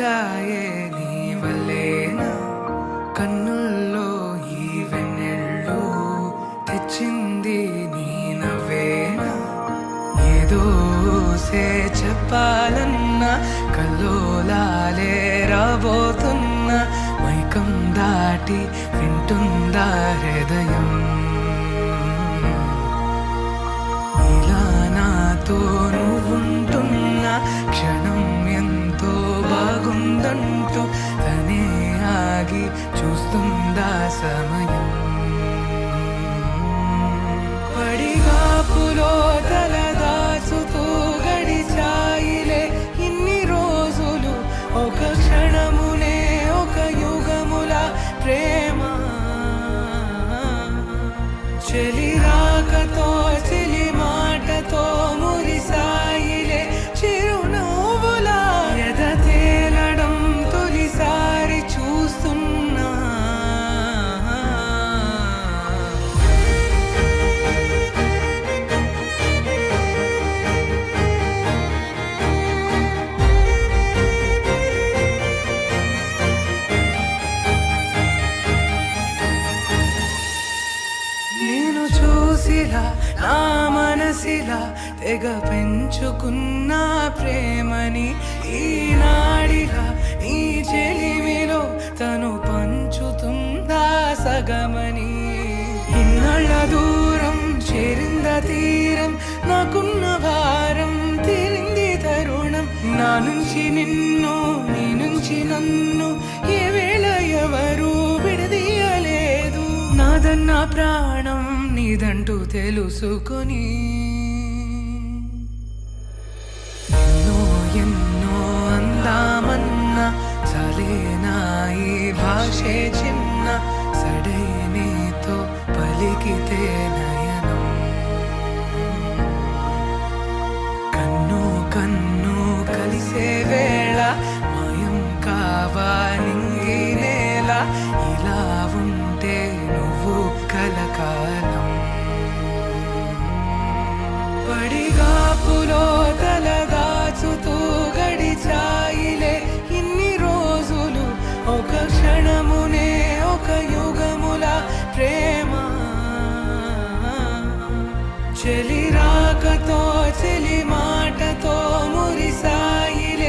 వచ్చాయే నీ వల్లేనా కన్నుల్లో ఈ వెన్నెళ్ళు తెచ్చింది నీ నవ్వేనా ఏదో చెప్పాలన్నా కల్లోలాలే రాబోతున్నా మైకం దాటి వింటుందా హృదయం ఇలా నాతో నువ్వుంటున్న క్షణం ఎంతో బాగుందంటూ తనే ఆగి చూస్తుందా సమయం పడిగాపులో తలదాచుతూ గడిచాయిలే ఇన్ని రోజులు ఒక క్షణమునే ఒక యుగముల ప్రేమ చెలి రాకతో చెలి మాటతో మురిసాయిలే చిరునవ్వులా ఎద తేలడం తొలిసారి చూస్తున్నా నేను చూసిలా నా మనసిలా తెగ పెంచుకున్న ప్రేమని ఈనాడిలా ఈ చెలిమిలో తను పంచుతుందా సగమని ఇన్నాళ్ళ దూరం చేరింద తీరం నాకున్న భారం తీరింది తరుణం నా నుంచి నిన్ను నీ నుంచి నన్ను ఏ వేళ ఎవరు విడదీయలేదు నాదన్న ప్రాణం నీదంటూ తెలుసుకొని ఎన్నో ఎన్నో అందామన్నా చలేనా ఈ భాషే చిన్న సడై నీతో పలికితే నయనం కన్ను కన్ను కలిసే వేళ మాయం కావాలి నేల ఇలా ఉంటే నువ్వు కలకాలం పడిగాపులో తలదాచుతూ గడిచాయిలే ఇన్ని రోజులు ఒక క్షణమునే ఒక యుగముల ప్రేమ చెలి రాకతో చెలి మాటతో మురిసాయిలే